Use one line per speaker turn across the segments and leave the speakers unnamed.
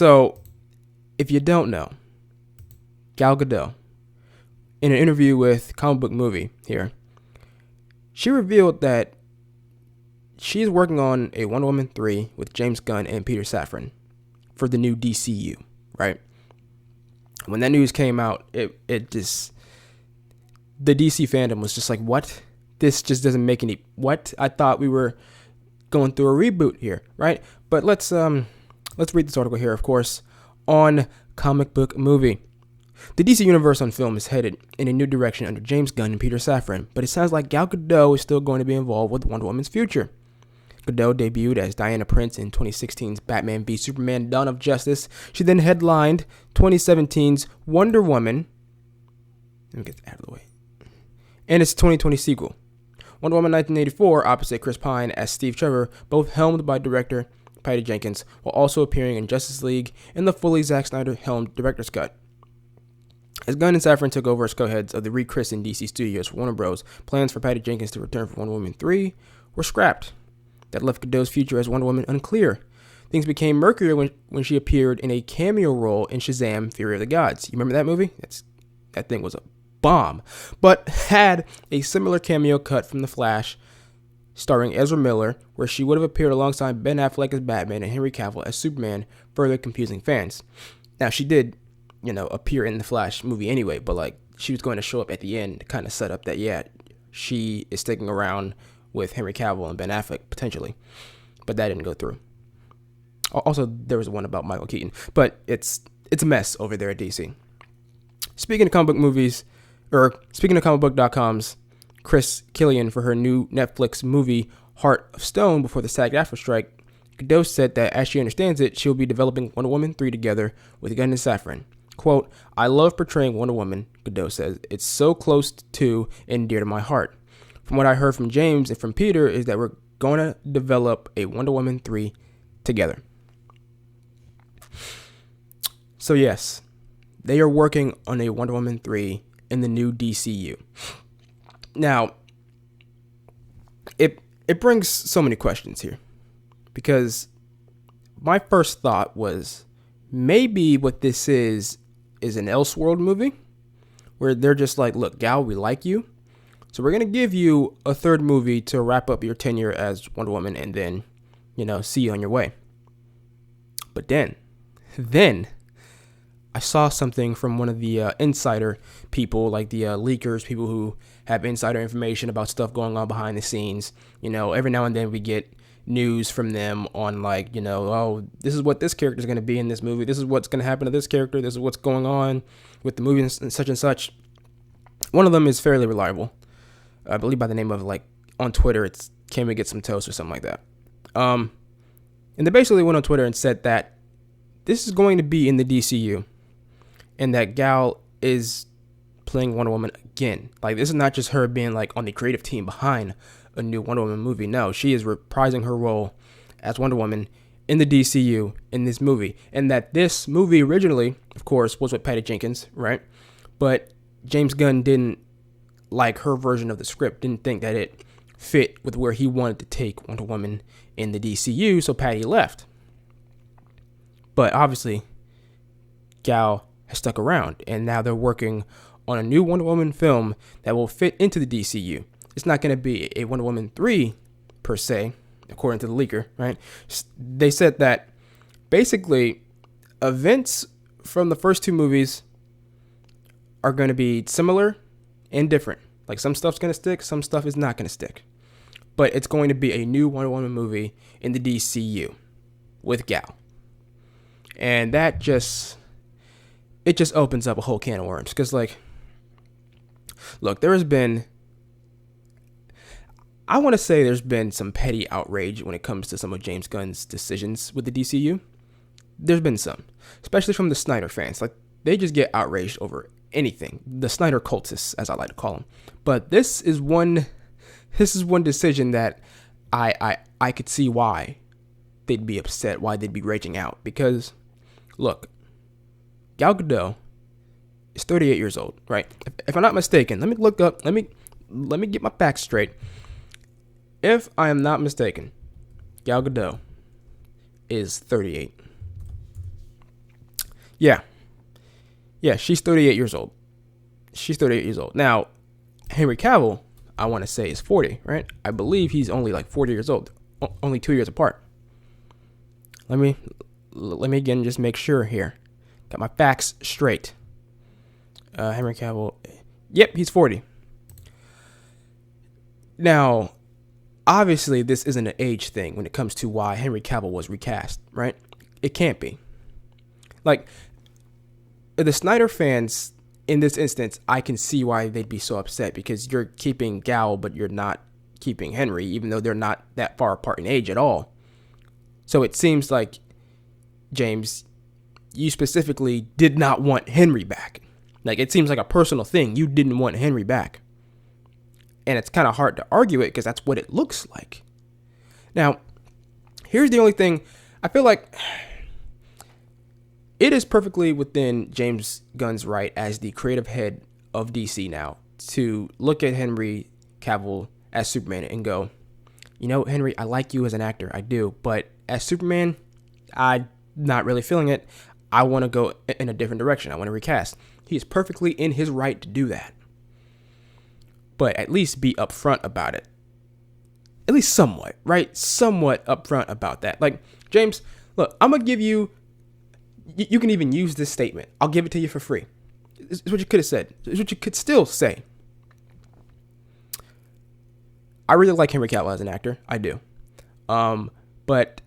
So, if you don't know, Gal Gadot, in an interview with Comic Book Movie here, she revealed that she's working on a Wonder Woman 3 with James Gunn and Peter Safran for the new DCU, right? When that news came out, it just, the DC fandom was just like, what? This just doesn't make any, what? I thought we were going through a reboot here, right? But let's read this article here, of course, on Comic Book Movie. The DC Universe on film is headed in a new direction under James Gunn and Peter Safran, but it sounds like Gal Gadot is still going to be involved with Wonder Woman's future. Gadot debuted as Diana Prince in 2016's Batman v Superman: Dawn of Justice. She then headlined 2017's Wonder Woman. Let me get that out of the way. And its 2020 sequel, Wonder Woman 1984, opposite Chris Pine as Steve Trevor, both helmed by director Patty Jenkins, while also appearing in Justice League in the fully Zack Snyder helmed director's cut. As Gunn and Safran took over as co-heads of the rechristened DC Studios for Warner Bros., plans for Patty Jenkins to return for Wonder Woman 3 were scrapped. That left Gadot's future as Wonder Woman unclear. Things became murkier when she appeared in a cameo role in Shazam! Fury of the Gods. You remember that movie? That thing was a bomb. But had a similar cameo cut from The Flash, starring Ezra Miller, where she would have appeared alongside Ben Affleck as Batman and Henry Cavill as Superman, further confusing fans. Now, she did, appear in the Flash movie anyway, but she was going to show up at the end to kind of set up that, yeah, she is sticking around with Henry Cavill and Ben Affleck, potentially. But that didn't go through. Also, there was one about Michael Keaton. But it's a mess over there at DC. Speaking of comicbook.com's Chris Killian for her new Netflix movie Heart of Stone before the SAG-AFTRA strike, Gadot said that as she understands it, she'll be developing Wonder Woman 3 together with Gunn and Safran. Quote, "I love portraying Wonder Woman," Gadot says. "It's so close to and dear to my heart. From what I heard from James and from Peter is that we're going to develop a Wonder Woman 3 together." So yes, they are working on a Wonder Woman 3 in the new DCU. Now, it brings so many questions here, because my first thought was maybe what this is an Elseworld movie where they're just like, look, Gal, we like you, so we're going to give you a third movie to wrap up your tenure as Wonder Woman and then, see you on your way. But then I saw something from one of the insider people, like the leakers, people who have insider information about stuff going on behind the scenes. Every now and then we get news from them on oh, this is what this character is going to be in this movie. This is what's going to happen to this character. This is what's going on with the movie and such and such. One of them is fairly reliable. I believe by the name of, on Twitter, it's Can We Get Some Toast or something like that. And they basically went on Twitter and said that this is going to be in the DCU and that Gal is playing Wonder Woman again. This is not just her being, on the creative team behind a new Wonder Woman movie. No, she is reprising her role as Wonder Woman in the DCU in this movie. And that this movie originally, of course, was with Patty Jenkins, right? But James Gunn didn't like her version of the script, didn't think that it fit with where he wanted to take Wonder Woman in the DCU, so Patty left. But obviously, Gal has stuck around, and now they're working on a new Wonder Woman film that will fit into the DCU. It's not going to be a Wonder Woman 3, per se, according to the leaker, right? They said that basically events from the first two movies are going to be similar and different. Some stuff's going to stick, some stuff is not going to stick. But it's going to be a new Wonder Woman movie in the DCU with Gal. And that just opens up a whole can of worms. Because, look, there's been some petty outrage when it comes to some of James Gunn's decisions with the DCU. There's been some, especially from the Snyder fans. They just get outraged over anything. The Snyder cultists, as I like to call them. But this is one decision that I could see why they'd be upset, why they'd be raging out. Because, look, Gal Gadot is 38 years old, right? If I'm not mistaken, let me look up, let me get my facts straight. If I am not mistaken, Gal Gadot is 38. Yeah. Yeah, she's 38 years old. She's 38 years old. Now, Henry Cavill, I want to say, is 40, right? I believe he's only like 40 years old. Only 2 years apart. Let me again just make sure here. Got my facts straight. Henry Cavill. Yep, he's 40. Now, obviously, this isn't an age thing when it comes to why Henry Cavill was recast, right? It can't be. Like, the Snyder fans, in this instance, I can see why they'd be so upset because you're keeping Gal, but you're not keeping Henry, even though they're not that far apart in age at all. So it seems like, James, you specifically did not want Henry back. Like, it seems like a personal thing. You didn't want Henry back. And it's kind of hard to argue it because that's what it looks like. Now, here's the only thing. I feel like it is perfectly within James Gunn's right as the creative head of DC now to look at Henry Cavill as Superman and go, you know, Henry, I like you as an actor. I do. But as Superman, I'm not really feeling it. I want to go in a different direction. I want to recast. He is perfectly in his right to do that. But at least be upfront about it. At least somewhat, right? Somewhat upfront about that. Like, James, look, I'm going to give you, you can even use this statement. I'll give it to you for free. It's what you could have said. It's what you could still say. I really like Henry Cavill as an actor. I do. But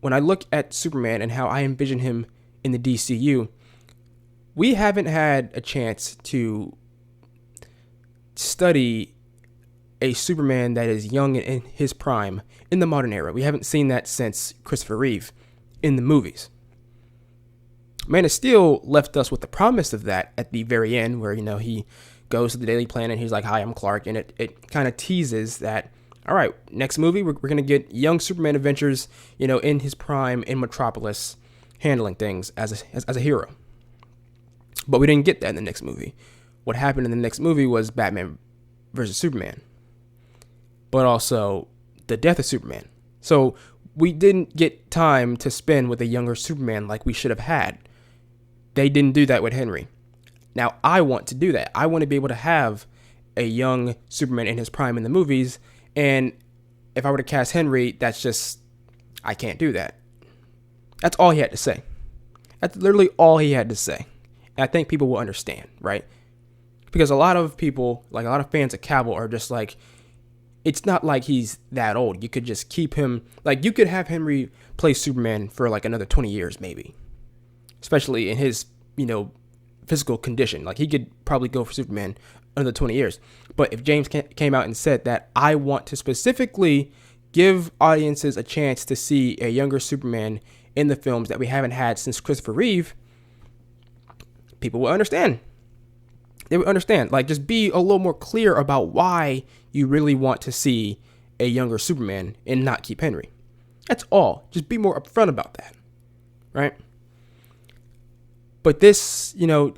when I look at Superman and how I envision him in the DCU, we haven't had a chance to study a Superman that is young and in his prime in the modern era. We haven't seen that since Christopher Reeve in the movies. Man of Steel left us with the promise of that at the very end where, you know, he goes to the Daily Planet and he's like, hi, I'm Clark. And it kind of teases that, all right, next movie, we're going to get young Superman adventures, you know, in his prime in Metropolis, handling things as a hero. But we didn't get that in the next movie. What happened in the next movie was Batman versus Superman, but also the death of Superman. So we didn't get time to spend with a younger Superman like we should have had. They didn't do that with Henry. Now, I want to do that. I want to be able to have a young Superman in his prime in the movies, and if I were to cast Henry, that's just, I can't do that. That's all he had to say. That's literally all he had to say. And I think people will understand, right? Because a lot of people, like a lot of fans of Cavill are just like, it's not like he's that old. You could just keep him, like you could have Henry play Superman for like another 20 years maybe. Especially in his, you know, physical condition. Like he could probably go for Superman another 20 years. But if James came out and said that I want to specifically give audiences a chance to see a younger Superman in the films that we haven't had since Christopher Reeve, people will understand. They would understand. Like, just be a little more clear about why you really want to see a younger Superman and not keep Henry. That's all. Just be more upfront about that. Right? But this, you know,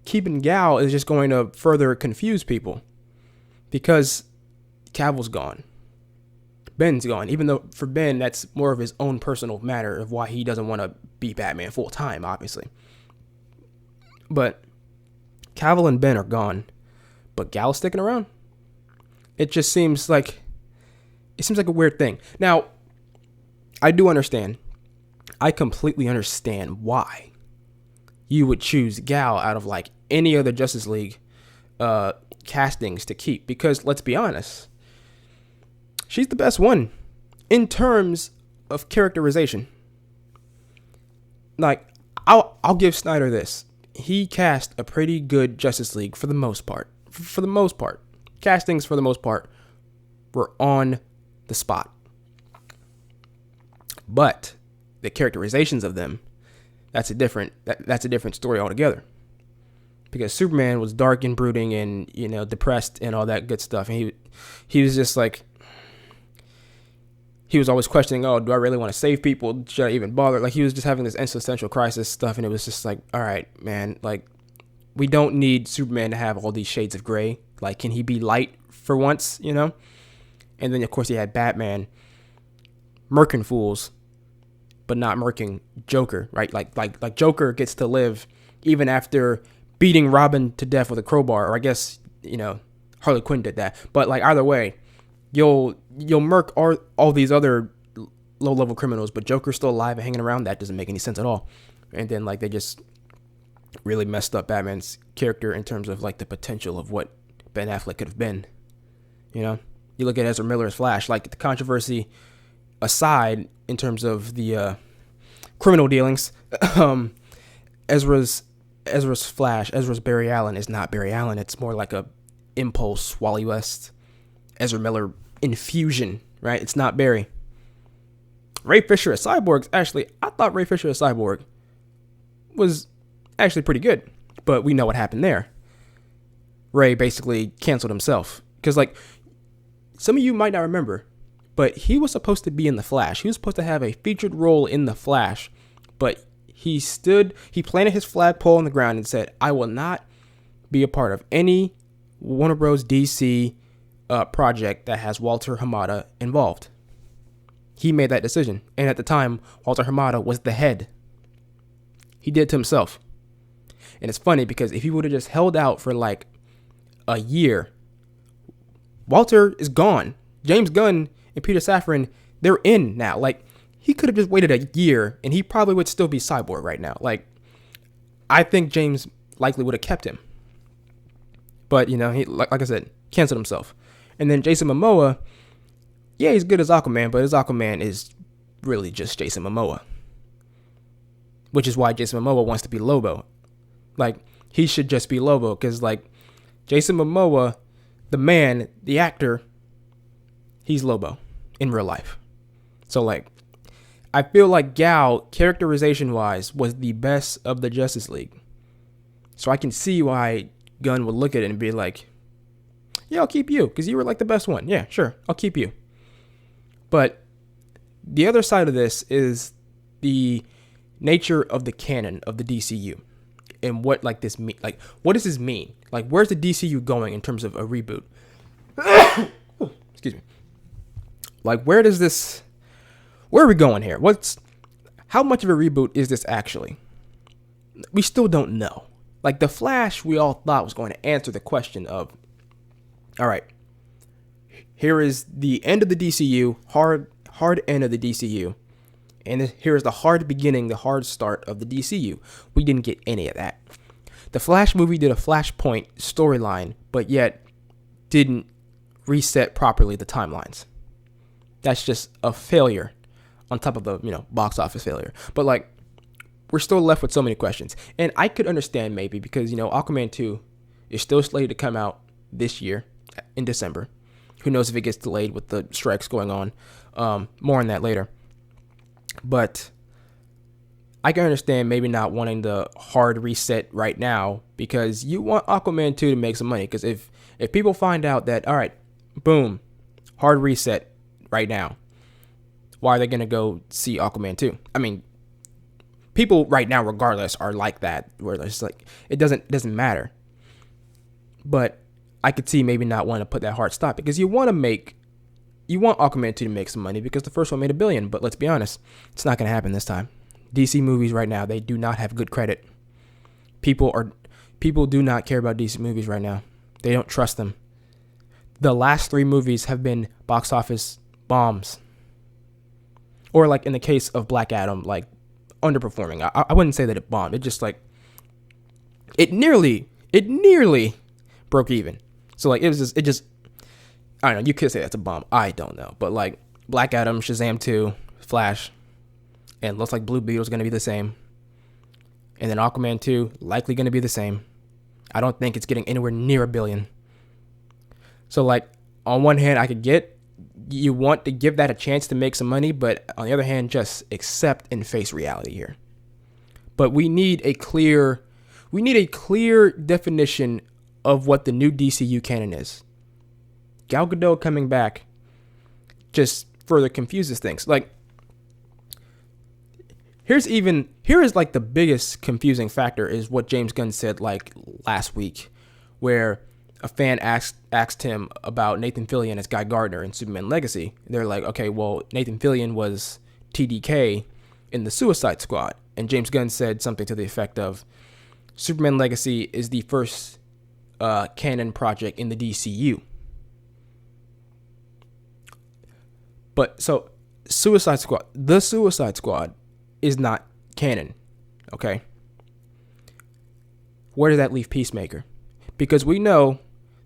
keeping Gal is just going to further confuse people because Cavill's gone. Ben's gone. Even though for Ben, that's more of his own personal matter of why he doesn't want to be Batman full time, obviously. But Cavill and Ben are gone, but Gal's sticking around. It just seems like a weird thing. Now, I do understand. I completely understand why you would choose Gal out of like any other Justice League castings to keep, because let's be honest, she's the best one in terms of characterization. Like, I'll give Snyder this. He cast a pretty good Justice League for the most part. For the most part. Castings, for the most part, were on the spot. But the characterizations of them, that's a different story altogether. Because Superman was dark and brooding and, you know, depressed and all that good stuff. And he was just like, he was always questioning, oh, do I really want to save people? Should I even bother? Like, he was just having this existential crisis stuff, and it was just like, all right, man, like, we don't need Superman to have all these shades of gray. Like, can he be light for once, you know? And then, of course, he had Batman murking fools but not murking Joker, right? Like Joker gets to live even after beating Robin to death with a crowbar, or I guess, Harley Quinn did that. But like either way, you'll murk all these other low level criminals, but Joker's still alive and hanging around. That doesn't make any sense at all. And then like they just really messed up Batman's character in terms of like the potential of what Ben Affleck could have been. You look at Ezra Miller's Flash, like the controversy aside in terms of the criminal dealings, Ezra's Flash, Ezra's Barry Allen is not Barry Allen. It's more like a Impulse, Wally West, Ezra Miller infusion, right? It's not Barry. Ray Fisher as Cyborg, actually, I thought Ray Fisher as Cyborg was actually pretty good, but we know what happened there. Ray basically canceled himself because, like, some of you might not remember, but he was supposed to be in The Flash. He was supposed to have a featured role in The Flash, but he planted his flagpole on the ground and said, I will not be a part of any Warner Bros. DC project that has Walter Hamada involved. He made that decision. And at the time, Walter Hamada was the head. He did it to himself. And it's funny because if he would have just held out for like a year, Walter is gone. James Gunn and Peter Safran, they're in now. Like, he could have just waited a year and he probably would still be Cyborg right now. Like, I think James likely would have kept him. But, he, like I said, canceled himself. And then Jason Momoa, yeah, he's good as Aquaman, but his Aquaman is really just Jason Momoa. Which is why Jason Momoa wants to be Lobo. Like, he should just be Lobo, because, like, Jason Momoa, the man, the actor, he's Lobo in real life. So, like, I feel like Gal, characterization-wise, was the best of the Justice League. So I can see why Gunn would look at it and be like, yeah, I'll keep you, because you were, like, the best one. Yeah, sure, I'll keep you. But the other side of this is the nature of the canon of the DCU and what like this mean. Like, what does this mean? Like, where's the DCU going in terms of a reboot? Excuse me. Like, where are we going here? How much of a reboot is this actually? We still don't know. Like, The Flash, we all thought was going to answer the question of, all right, here is the end of the DCU, hard end of the DCU. And here is the hard beginning, the hard start of the DCU. We didn't get any of that. The Flash movie did a Flashpoint storyline, but yet didn't reset properly the timelines. That's just a failure on top of the, box office failure. But, like, we're still left with so many questions. And I could understand maybe because, Aquaman 2 is still slated to come out this year in December. Who knows if it gets delayed with the strikes going on. More on that later. But I can understand maybe not wanting the hard reset right now because you want Aquaman 2 to make some money. Because if people find out that, all right, boom, hard reset right now, why are they going to go see Aquaman 2? I mean, people right now, regardless, are like that, where it's like, it doesn't matter. But I could see maybe not wanting to put that hard stop because you want Aquaman 2 to make some money because the first one made $1 billion. But let's be honest, it's not going to happen this time. DC movies right now, they do not have good credit. People do not care about DC movies right now. They don't trust them. The last 3 movies have been box office bombs. Or like in the case of Black Adam, like underperforming. I wouldn't say that it bombed. It just like, it nearly broke even. So like, it just, I don't know, you could say that's a bomb. I don't know. But like Black Adam, Shazam 2, Flash, and looks like Blue Beetle's going to be the same. And then Aquaman 2, likely going to be the same. I don't think it's getting anywhere near $1 billion. So like, on one hand, I could get, you want to give that a chance to make some money, but on the other hand, just accept and face reality here. But we need a clear definition of what the new DCU canon is. Gal Gadot coming back just further confuses things. Like, here is like the biggest confusing factor is what James Gunn said like last week, where a fan asked him about Nathan Fillion as Guy Gardner in Superman Legacy. They're like, okay, well, Nathan Fillion was TDK in the Suicide Squad. And James Gunn said something to the effect of, Superman Legacy is the first canon project in the DCU. But so the Suicide Squad is not canon, okay? Where does that leave Peacemaker? Because we know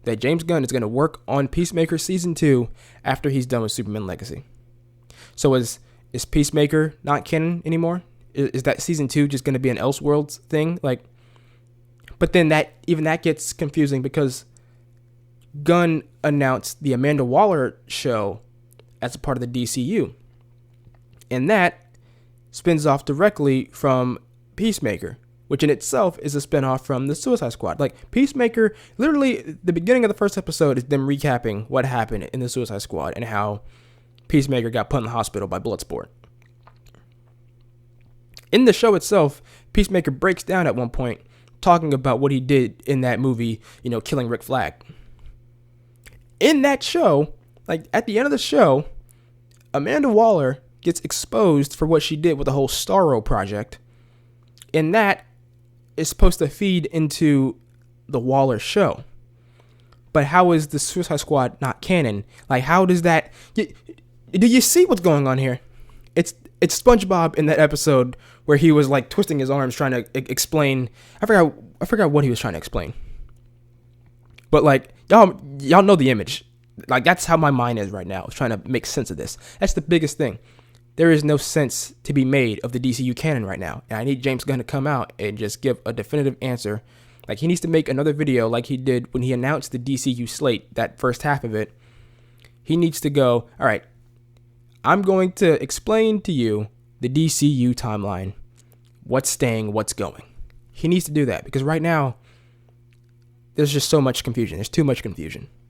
that James Gunn is going to work on Peacemaker Season 2 after he's done with Superman Legacy. So is Peacemaker not canon anymore? Is that Season 2 just going to be an Elseworlds thing? But then that gets confusing because Gunn announced the Amanda Waller show as a part of the DCU. And that spins off directly from Peacemaker, which in itself is a spinoff from the Suicide Squad. Peacemaker, literally the beginning of the first episode is them recapping what happened in the Suicide Squad and how Peacemaker got put in the hospital by Bloodsport. In the show itself, Peacemaker breaks down at one point talking about what he did in that movie, killing Rick Flag. In that show, at the end of the show, Amanda Waller gets exposed for what she did with the whole Starro project. And that is supposed to feed into the Waller show. But how is the Suicide Squad not canon? How does that... Do you see what's going on here? It's SpongeBob in that episode where he was twisting his arms trying to explain. I forgot what he was trying to explain. But y'all know the image. That's how my mind is right now. I was trying to make sense of this. That's the biggest thing. There is no sense to be made of the DCU canon right now. And I need James Gunn to come out and just give a definitive answer. He needs to make another video like he did when he announced the DCU slate, that first half of it. He needs to go, all right, I'm going to explain to you the DCU timeline. What's staying, what's going. He needs to do that because right now, there's just so much confusion. There's too much confusion.